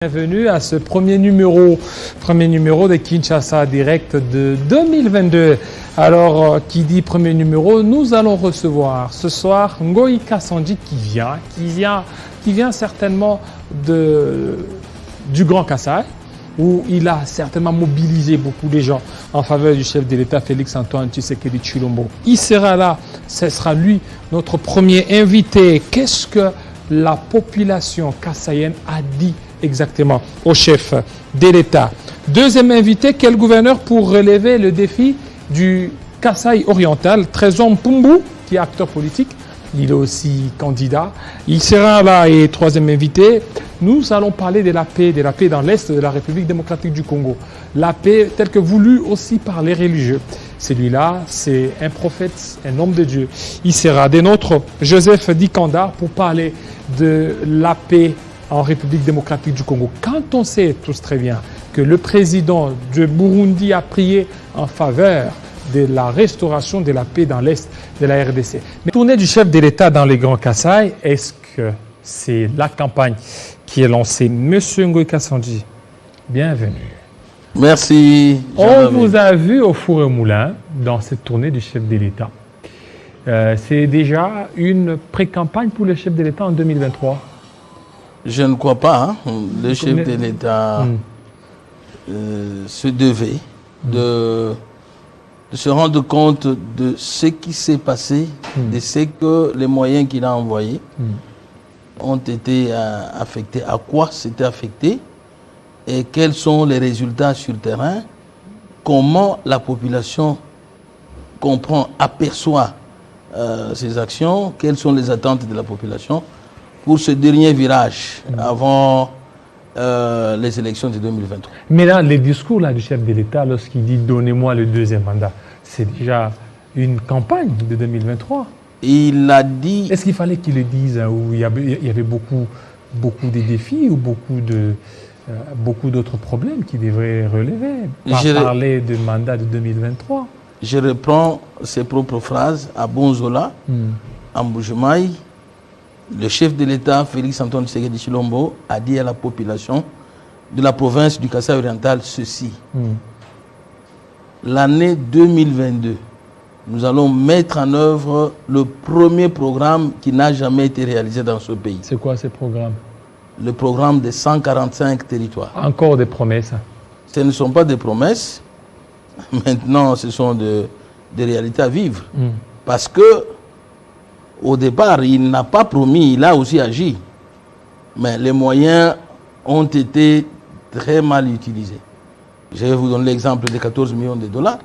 Bienvenue à ce premier numéro de Kinshasa Direct de 2022. Alors, qui dit premier numéro, nous allons recevoir ce soir Ngoï Kassanji qui vient certainement du Grand Kassai, où il a certainement mobilisé beaucoup de gens en faveur du chef de l'État Félix-Antoine Tshisekedi Tshilombo. Il sera là, ce sera lui notre premier invité. Qu'est-ce que la population kassaïenne a dit exactement au chef de l'État? Deuxième invité, quel gouverneur pour relever le défi du Kasaï oriental? Trésor Mpumbu, qui est acteur politique, il est aussi candidat. Il sera là. Et troisième invité, nous allons parler de la paix dans l'Est de la République démocratique du Congo. La paix telle que voulue aussi par les religieux. Celui-là, c'est un prophète, un homme de Dieu. Il sera des nôtres, Joseph Dikanda, pour parler de la paix en République démocratique du Congo. Quand on sait tous très bien que le président du Burundi a prié en faveur de la restauration de la paix dans l'Est de la RDC. Mais tournée du chef de l'État dans les Grands Kassai, est-ce que c'est la campagne qui est lancée? Monsieur Ngoï Kassanji, bienvenue. Merci. On vous a vu au Four et Moulin dans cette tournée du chef de l'État. C'est déjà une pré-campagne pour le chef de l'État en 2023. Je ne crois pas. Le chef de l'État se devait de se rendre compte de ce qui s'est passé, de ce que les moyens qu'il a envoyés ont été affectés, à quoi c'était affecté et quels sont les résultats sur le terrain, comment la population comprend, aperçoit ces actions, quelles sont les attentes de la population pour ce dernier virage avant les élections de 2023. Mais là, les discours du chef de l'État, lorsqu'il dit « donnez-moi le deuxième mandat », c'est déjà une campagne de 2023. Il a dit... Est-ce qu'il fallait qu'il le dise où il y avait beaucoup de défis ou beaucoup d'autres problèmes qu'il devrait relever, parler de mandat de 2023? Je reprends ses propres phrases à Bonzola, en Mbujimaï. Le chef de l'État, Félix-Antoine Tshisekedi Tshilombo, a dit à la population de la province du Kasaï oriental ceci. L'année 2022, nous allons mettre en œuvre le premier programme qui n'a jamais été réalisé dans ce pays. C'est quoi ce programme? Le programme des 145 territoires. Encore des promesses? Ce ne sont pas des promesses. Maintenant, ce sont des réalités à vivre. Parce que au départ, il n'a pas promis, il a aussi agi. Mais les moyens ont été très mal utilisés. Je vais vous donner l'exemple des 14 millions de dollars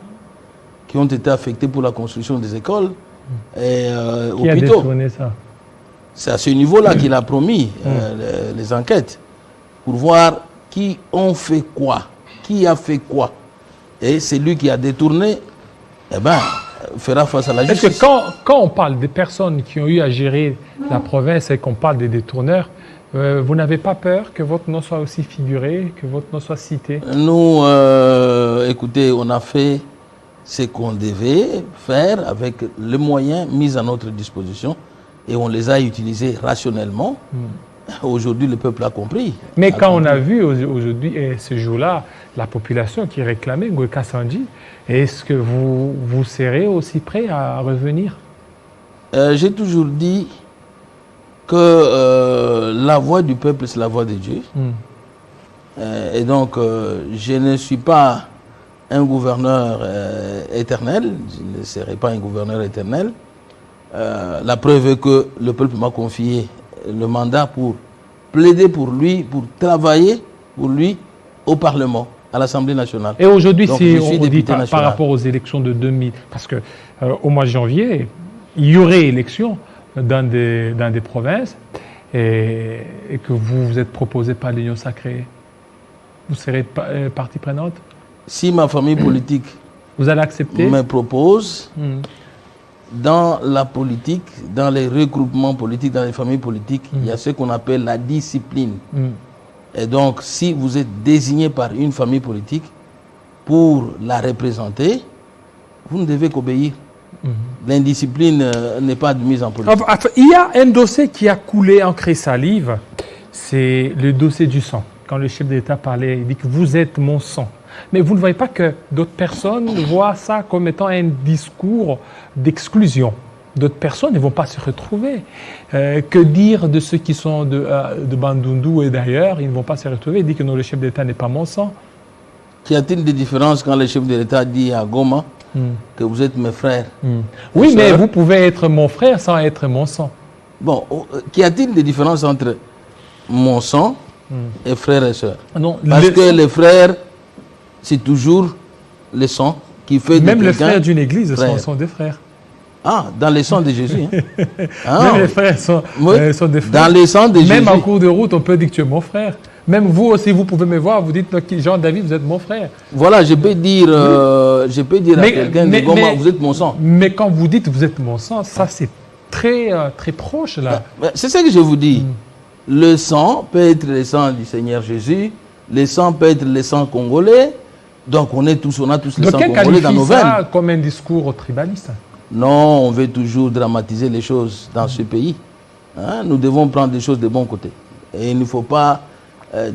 qui ont été affectés pour la construction des écoles et hôpitaux. Qui a détourné ça? C'est à ce niveau-là qu'il a promis les enquêtes pour voir qui ont fait quoi, qui a fait quoi. Et c'est lui qui a détourné, fera face à la justice. Est-ce que quand on parle des personnes qui ont eu à gérer la province et qu'on parle des détourneurs, vous n'avez pas peur que votre nom soit aussi figuré, que votre nom soit cité? Nous, écoutez, on a fait ce qu'on devait faire avec les moyens mis à notre disposition et on les a utilisés rationnellement. Aujourd'hui, le peuple a compris. Mais quand on a vu aujourd'hui, et ce jour-là, la population qui réclamait Ngoï Kassanji, est-ce que vous serez aussi prêt à revenir? J'ai toujours dit que la voix du peuple, c'est la voix de Dieu. Et donc, je ne suis pas un gouverneur éternel. Je ne serai pas un gouverneur éternel. La preuve est que le peuple m'a confié le mandat pour plaider pour lui, pour travailler pour lui au Parlement, à l'Assemblée nationale. Et aujourd'hui, si on dit par rapport aux élections de 2000, parce qu'au mois de janvier, il y aurait élection dans des provinces et que vous êtes proposé par l'Union sacrée, vous serez partie prenante? Si ma famille politique vous allez accepter? Me propose, dans la politique, dans les regroupements politiques, dans les familles politiques, il y a ce qu'on appelle la discipline. Et donc, si vous êtes désigné par une famille politique pour la représenter, vous ne devez qu'obéir. L'indiscipline n'est pas admise en politique. Il y a un dossier qui a coulé en crisalive, c'est le dossier du sang. quand le chef de l'État parlait, il dit que vous êtes mon sang. Mais vous ne voyez pas que d'autres personnes voient ça comme étant un discours d'exclusion. D'autres personnes ne vont pas se retrouver. Que dire de ceux qui sont de Bandundu et d'ailleurs, ils ne vont pas se retrouver. Il dit que non, le chef de l'État n'est pas mon sang. Qu'y a-t-il des différences quand le chef de l'État dit à Goma que vous êtes mes frères? Oui, mais vous pouvez être mon frère sans être mon sang. Bon, qu'y a-t-il des différences entre mon sang et frères et sœurs? Non, Parce que les frères, c'est toujours le sang qui fait de même les quelqu'un frères d'une église frère. sont des frères. Ah, dans le sang de Jésus. Hein? Ah, Même les frères sont des frères. dans le sang de Jésus. Même en cours de route, on peut dire que tu es mon frère. Même vous aussi, vous pouvez me voir, vous dites, Jean-David, vous êtes mon frère. Voilà, je peux dire, à quelqu'un de Goma, vous êtes mon sang. Mais quand vous dites, vous êtes mon sang, ça c'est très, très proche là. C'est ça que je vous dis. Le sang peut être le sang du Seigneur Jésus, le sang peut être le sang congolais. Donc on a tous le sang congolais dans nos veines. Ça comme un discours tribaliste? Non, on veut toujours dramatiser les choses dans ce pays. Hein? Nous devons prendre des choses de bon côté. Et il ne faut pas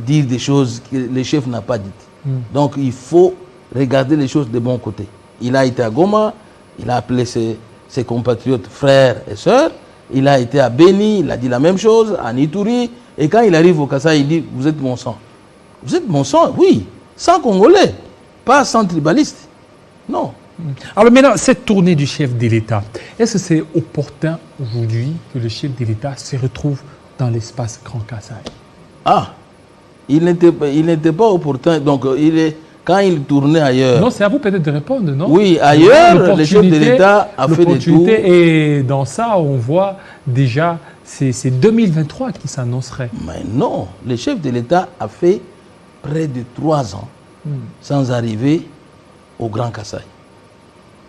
dire des choses que le chef n'a pas dites. Donc il faut regarder les choses de bon côté. Il a été à Goma, il a appelé ses compatriotes frères et sœurs. Il a été à Beni, il a dit la même chose, à Nituri. Et quand il arrive au Kasaï, il dit, vous êtes mon sang. Vous êtes mon sang, oui. Sang congolais, pas sang tribaliste. Non. Alors maintenant, cette tournée du chef de l'État, est-ce que c'est opportun aujourd'hui que le chef de l'État se retrouve dans l'espace Grand Kasaï? Ah, il n'était pas opportun. Donc, quand il tournait ailleurs. Non, c'est à vous peut-être de répondre, non? Oui, ailleurs, le chef de l'État a fait des tours. Et dans ça, on voit déjà, c'est 2023 qui s'annoncerait. Mais non, le chef de l'État a fait près de 3 ans sans arriver au Grand Kasaï.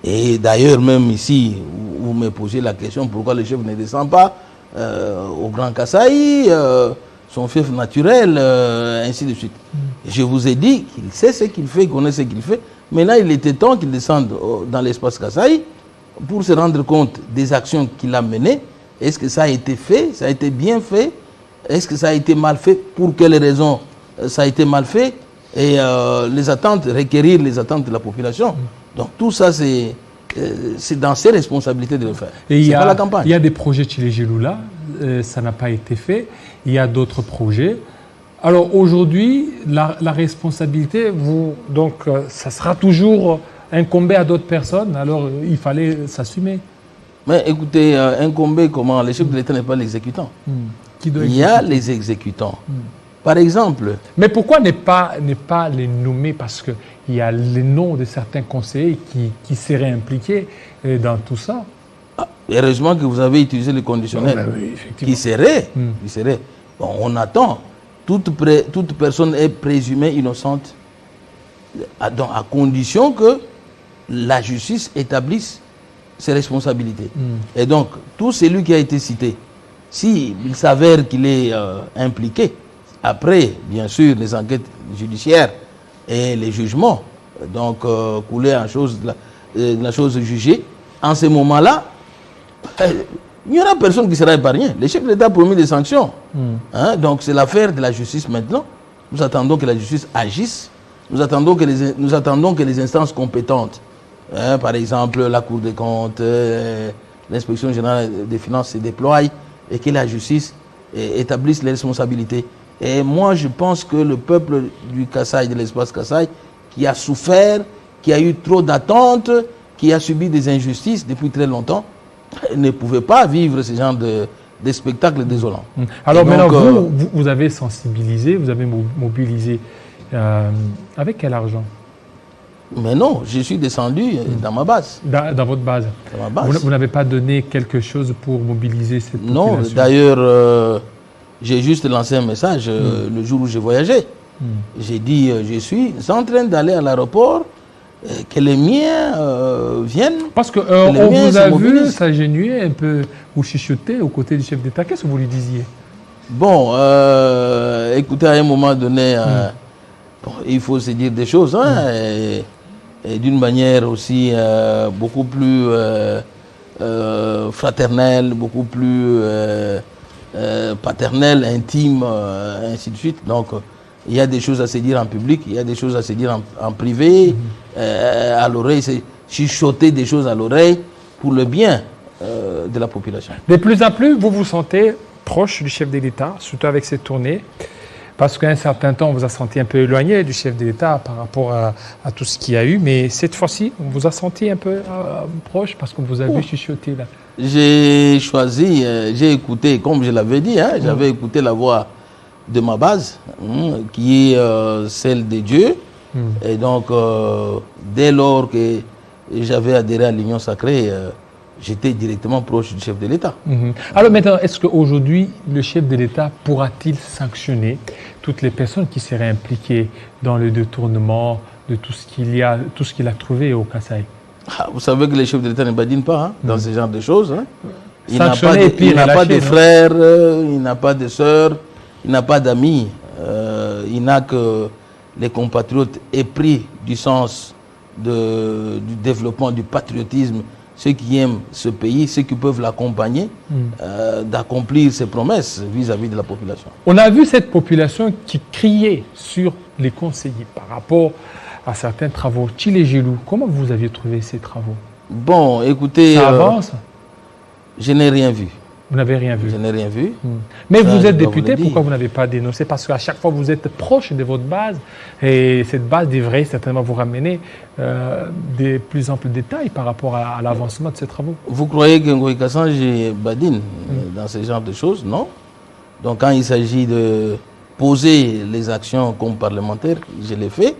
Et d'ailleurs, même ici, vous me posez la question pourquoi le chef ne descend pas au Grand Kasaï, son fief naturel, ainsi de suite. Je vous ai dit qu'il sait ce qu'il fait, qu'il connaît ce qu'il fait. Maintenant, il était temps qu'il descende dans l'espace Kasaï pour se rendre compte des actions qu'il a menées. Est-ce que ça a été fait? Ça a été bien fait? Est-ce que ça a été mal fait? Pour quelles raisons ça a été mal fait? Et requérir les attentes de la population. Donc tout ça, c'est dans ses responsabilités de le faire. Et pas la campagne. Il y a des projets Tchilégeloula, ça n'a pas été fait. Il y a d'autres projets. Alors aujourd'hui, la responsabilité, ça sera toujours incombé à d'autres personnes. Alors il fallait s'assumer. Mais écoutez, incombé comment? Le chef de l'État n'est pas l'exécutant. Il y a les exécutants. Par exemple. Mais pourquoi ne pas les nommer? Parce qu'il y a les noms de certains conseillers qui seraient impliqués dans tout ça. Ah, heureusement que vous avez utilisé le conditionnel. Oui, qui serait. Bon, on attend. Toute personne est présumée innocente à condition que la justice établisse ses responsabilités. Et donc, tout celui qui a été cité, s'il s'avère qu'il est impliqué, après, bien sûr, les enquêtes judiciaires et les jugements, donc couler en la chose jugée, en ce moment-là, il n'y aura personne qui sera épargné. Le chef de l'État a promis des sanctions. Hein, donc c'est l'affaire de la justice maintenant. Nous attendons que la justice agisse. Nous attendons que les instances compétentes, hein, par exemple la Cour des comptes, l'inspection générale des finances se déploient et que la justice établisse les responsabilités. Et moi, je pense que le peuple du Kasaï, de l'espace Kasaï, qui a souffert, qui a eu trop d'attentes, qui a subi des injustices depuis très longtemps, ne pouvait pas vivre ce genre de spectacle désolant. Alors maintenant, vous avez sensibilisé, vous avez mobilisé. Avec quel argent? Mais non, je suis descendu dans ma base. Dans votre base. Dans ma base. Vous n'avez pas donné quelque chose pour mobiliser cette population? Non, d'ailleurs, j'ai juste lancé un message le jour où j'ai voyagé. J'ai dit, je suis en train d'aller à l'aéroport, que les miens viennent. Parce qu'on vous a vu s'agenouiller un peu, ou chuchoter aux côtés du chef d'État. Qu'est-ce que vous lui disiez? Bon, écoutez, à un moment donné, il faut se dire des choses, hein, et d'une manière aussi beaucoup plus fraternelle, beaucoup plus paternelle, intime, ainsi de suite. Donc, il y a des choses à se dire en public, il y a des choses à se dire en privé, à l'oreille, c'est chuchoter des choses à l'oreille pour le bien de la population. De plus en plus, vous vous sentez proche du chef de l'État, surtout avec cette tournée, parce qu'à un certain temps, on vous a senti un peu éloigné du chef de l'État par rapport à tout ce qu'il y a eu, mais cette fois-ci, on vous a senti un peu proche parce qu'on vous a vu chuchoter là. J'ai choisi, j'ai écouté, comme je l'avais dit, j'avais écouté la voix de ma base, qui est celle de Dieu. Et donc, dès lors que j'avais adhéré à l'Union sacrée, j'étais directement proche du chef de l'État. Alors maintenant, est-ce qu'aujourd'hui, le chef de l'État pourra-t-il sanctionner toutes les personnes qui seraient impliquées dans le détournement de tout ce qu'il a trouvé au Kasaï? Vous savez que les chefs de l'État ne badinent pas dans ce genre de choses. Il n'a Sanctionner pas de frères, il n'a pas de sœurs, il n'a pas d'amis. Il n'a que les compatriotes épris du sens du développement, du patriotisme, ceux qui aiment ce pays, ceux qui peuvent l'accompagner, d'accomplir ses promesses vis-à-vis de la population. On a vu cette population qui criait sur les conseillers par rapport à certains travaux. Tchilé-Gilou, comment vous aviez trouvé ces travaux? Bon, écoutez, ça avance? Je n'ai rien vu. Vous n'avez rien vu? Je n'ai rien vu. Mais vous êtes député, pourquoi vous n'avez pas dénoncé? Parce qu'à chaque fois, vous êtes proche de votre base et cette base devrait certainement vous ramener des plus amples détails par rapport à l'avancement de ces travaux. Vous croyez que Ngoï Kassanji badine dans ce genre de choses? Non. Donc quand il s'agit de poser les actions comme parlementaire, je l'ai fait.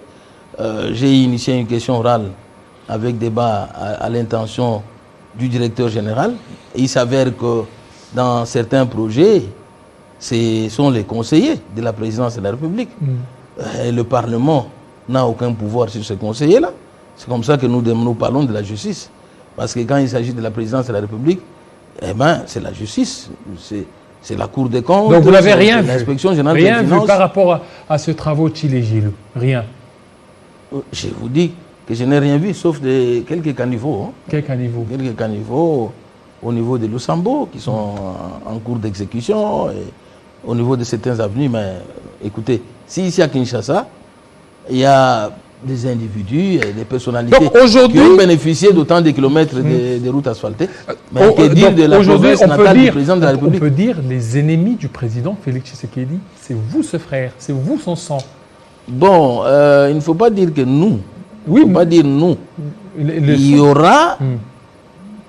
J'ai initié une question orale avec débat à l'intention du directeur général. Et il s'avère que dans certains projets, ce sont les conseillers de la présidence de la République. Et le Parlement n'a aucun pouvoir sur ces conseillers-là. C'est comme ça que nous parlons de la justice. Parce que quand il s'agit de la présidence de la République, eh ben, c'est la justice. C'est la Cour des comptes. Donc vous n'avez rien vu? L'inspection générale des finances. Rien vu par rapport à ce travaux Tchilé-Gilou? Rien? Je vous dis que je n'ai rien vu, sauf quelques caniveaux. Quelques caniveaux? Quelques caniveaux au niveau de Lusambo, qui sont en cours d'exécution, et au niveau de certains avenues. Mais écoutez, si ici à Kinshasa, il y a des individus, des personnalités qui ont bénéficié d'autant de kilomètres de routes asphaltées, mais que dire de la province natale du président de la République? On peut dire les ennemis du président Félix Tshisekedi, c'est vous ce frère, c'est vous son sang. Bon, il ne faut pas dire que nous. Oui, il ne faut pas dire nous. Il y aura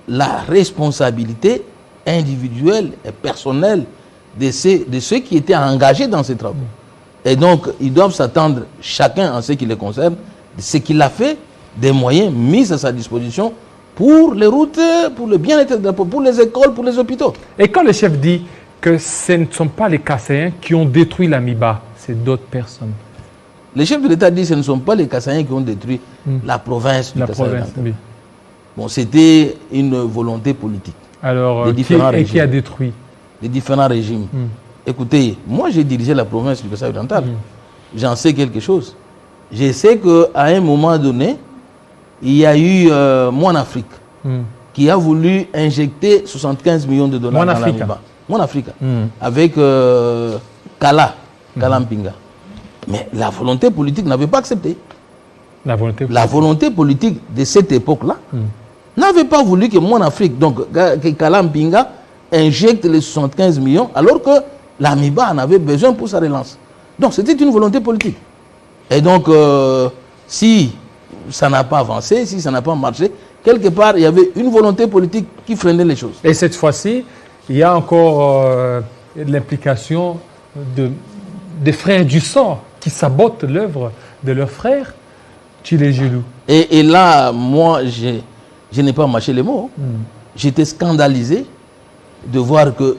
la responsabilité individuelle et personnelle de ceux qui étaient engagés dans ces travaux. Et donc, ils doivent s'attendre, chacun en ce qui les concerne, de ce qu'il a fait, des moyens mis à sa disposition pour les routes, pour le bien-être, pour les écoles, pour les hôpitaux. Et quand le chef dit que ce ne sont pas les Kassaïens qui ont détruit l'Amiba, c'est d'autres personnes. Le chef de l'État dit que ce ne sont pas les Kassaïens qui ont détruit la province du Kasaï. Oui. Bon, c'était une volonté politique. Alors, qui a détruit? Les différents régimes. Écoutez, moi j'ai dirigé la province du Kasaï oriental. J'en sais quelque chose. Je sais qu'à un moment donné, il y a eu Mon Afrique qui a voulu injecter 75 millions de dollars dans l'Amiba. Mon Afrique. Avec Kalampinga. Mais la volonté politique n'avait pas accepté. La volonté politique de cette époque-là n'avait pas voulu que Mon Afrique, donc que Kalampinga, injecte les 75 millions, alors que l'Amiba en avait besoin pour sa relance. Donc c'était une volonté politique. Et donc, si ça n'a pas avancé, si ça n'a pas marché, quelque part, il y avait une volonté politique qui freinait les choses. Et cette fois-ci, il y a encore l'implication des frères du sang qui sabotent l'œuvre de leurs frères, Tchilé-Gilou. Et là, moi, je n'ai pas mâché les mots. J'étais scandalisé de voir que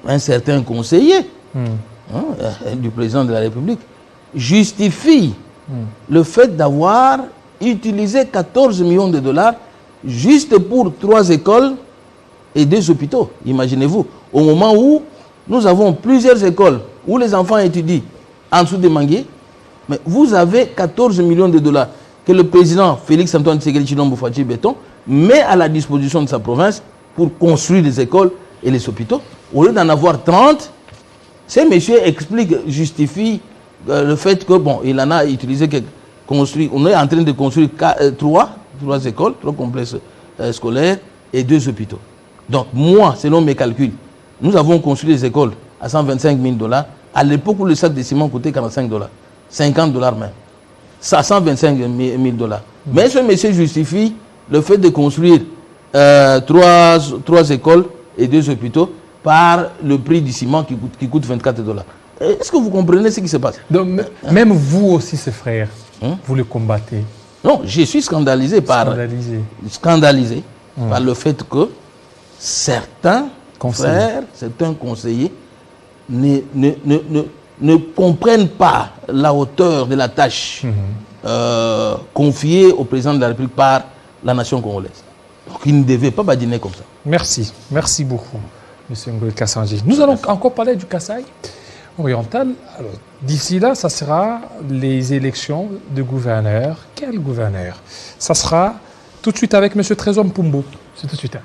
un certain conseiller du président de la République justifie le fait d'avoir utilisé 14 millions de dollars juste pour 3 écoles et 2 hôpitaux. Imaginez-vous, au moment où nous avons plusieurs écoles où les enfants étudient en dessous des manguiers, mais vous avez 14 millions de dollars que le président Félix-Antoine Tshisekedi Tshilombo Fatou Béton met à la disposition de sa province pour construire les écoles et les hôpitaux. Au lieu d'en avoir 30, ces messieurs expliquent, justifient le fait que, bon, il en a utilisé, construit, on est en train de construire trois écoles, 3 complexes scolaires et 2 hôpitaux. Donc, moi, selon mes calculs, nous avons construit les écoles à 125 000 $. À l'époque où le sac de ciment coûtait 45 $, 50 $ même. Ça, 125 000 $. Mais ce monsieur justifie le fait de construire 3 écoles et 2 hôpitaux par le prix du ciment qui coûte 24 $. Est-ce que vous comprenez ce qui se passe? Donc, même vous aussi, ses frères, vous le combattez. Non, je suis scandalisé par le fait que certains frères, certains conseillers ne comprennent pas la hauteur de la tâche confiée au président de la République par la nation congolaise. Donc, il ne devait pas badiner comme ça. Merci. Merci beaucoup, M. Ngoï Kassanji. Nous allons encore parler du Kasaï oriental. D'ici là, ça sera les élections de gouverneurs. Quel gouverneur? Ça sera tout de suite avec M. Trésor Mpumbu. C'est tout de suite.